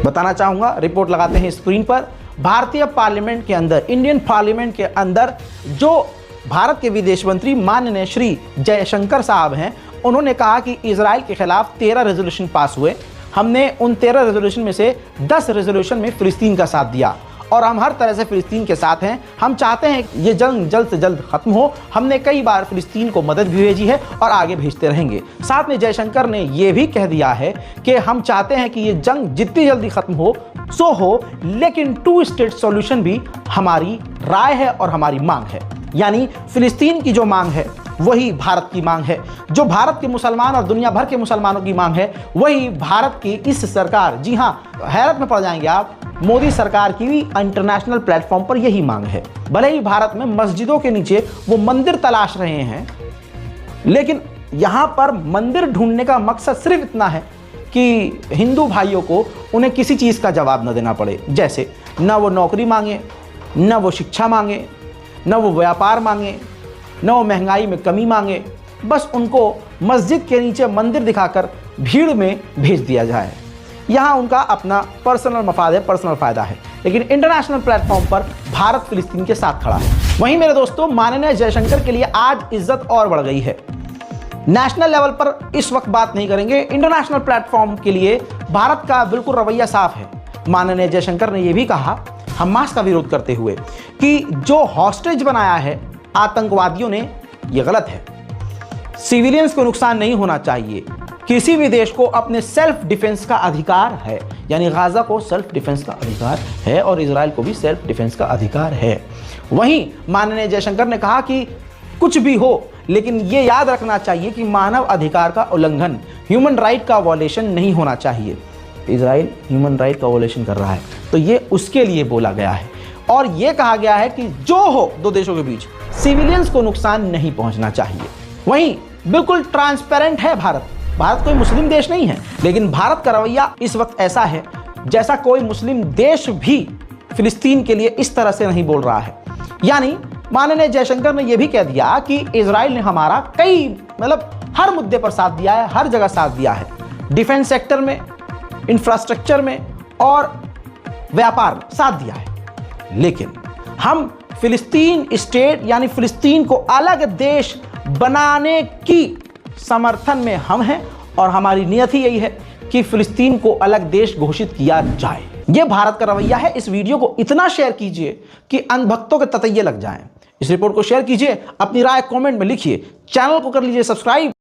बताना चाहूँगा, रिपोर्ट लगाते हैं स्क्रीन पर। भारतीय पार्लियामेंट के अंदर, इंडियन पार्लियामेंट के अंदर जो भारत के विदेश मंत्री माननीय श्री जयशंकर साहब हैं, उन्होंने कहा कि इजराइल के खिलाफ 13 रेजोल्यूशन पास हुए। हमने उन 13 रेजोल्यूशन में से 10 रेजोल्यूशन में फिलिस्तीन का साथ दिया और हम हर तरह से फिलिस्तीन के साथ हैं। हम चाहते हैं ये जंग जल्द से जल्द खत्म हो। हमने कई बार फिलिस्तीन को मदद भी भेजी है और आगे भेजते रहेंगे। साथ में जयशंकर ने यह भी कह दिया है कि हम चाहते हैं कि ये जंग जितनी जल्दी खत्म हो सो हो, लेकिन 2 स्टेट सॉल्यूशन भी हमारी राय है और हमारी मांग है। यानी फिलिस्तीन की जो मांग है वही भारत की मांग है, जो भारत के मुसलमान और दुनिया भर के मुसलमानों की मांग है वही भारत की इस सरकार, जी हाँ, हैरत में पड़ जाएंगे आप, मोदी सरकार की भी इंटरनेशनल प्लेटफॉर्म पर यही मांग है। भले ही भारत में मस्जिदों के नीचे वो मंदिर तलाश रहे हैं, लेकिन यहां पर मंदिर ढूंढने का मकसद सिर्फ इतना है कि हिंदू भाइयों को उन्हें किसी चीज़ का जवाब न देना पड़े। जैसे न वो नौकरी मांगे, न वो शिक्षा मांगे, न वो व्यापार मांगे, न वो महंगाई में कमी मांगे, बस उनको मस्जिद के नीचे मंदिर दिखाकर भीड़ में भेज दिया जाए। यहाँ उनका अपना पर्सनल मफाद है, पर्सनल फ़ायदा है, लेकिन इंटरनेशनल प्लेटफॉर्म पर भारत फिलिस्तीन के साथ खड़ा है। वहीं मेरे दोस्तों, माननीय जयशंकर के लिए आज इज्जत और बढ़ गई है। नेशनल लेवल पर इस वक्त बात नहीं करेंगे, इंटरनेशनल प्लेटफॉर्म के लिए भारत का बिल्कुल रवैया साफ है। माननीय जयशंकर ने यह भी कहा, हमास का विरोध करते हुए, कि जो हॉस्टेज बनाया है आतंकवादियों ने, यह गलत है। सिविलियंस को नुकसान नहीं होना चाहिए। किसी भी देश को अपने सेल्फ डिफेंस का अधिकार है, यानी गाजा को सेल्फ डिफेंस का अधिकार है और इजराइल को भी सेल्फ डिफेंस का अधिकार है। वहीं माननीय जयशंकर ने कहा कि कुछ भी हो, लेकिन ये याद रखना चाहिए कि मानव अधिकार का उल्लंघन, ह्यूमन राइट का वॉयलेशन नहीं होना चाहिए। इजराइल ह्यूमन राइट का वॉयलेशन कर रहा है, तो ये उसके लिए बोला गया है। और ये कहा गया है कि जो हो दो देशों के बीच, सिविलियंस को नुकसान नहीं पहुंचना चाहिए। वहीं बिल्कुल ट्रांसपेरेंट है भारत। भारत कोई मुस्लिम देश नहीं है, लेकिन भारत का रवैया इस वक्त ऐसा है जैसा कोई मुस्लिम देश भी फिलिस्तीन के लिए इस तरह से नहीं बोल रहा है। यानी माननीय जयशंकर ने यह भी कह दिया कि इजराइल ने हमारा हर मुद्दे पर साथ दिया है, हर जगह साथ दिया है, डिफेंस सेक्टर में, इंफ्रास्ट्रक्चर में और व्यापार में साथ दिया है। लेकिन हम फिलिस्तीन स्टेट यानी फिलिस्तीन को अलग देश बनाने की समर्थन में हम हैं और हमारी नियत ही यही है कि फिलिस्तीन को अलग देश घोषित किया जाए। यह भारत का रवैया है। इस वीडियो को इतना शेयर कीजिए कि अंधभक्तों के ततैये लग जाएं। इस रिपोर्ट को शेयर कीजिए, अपनी राय कमेंट में लिखिए, चैनल को कर लीजिए सब्सक्राइब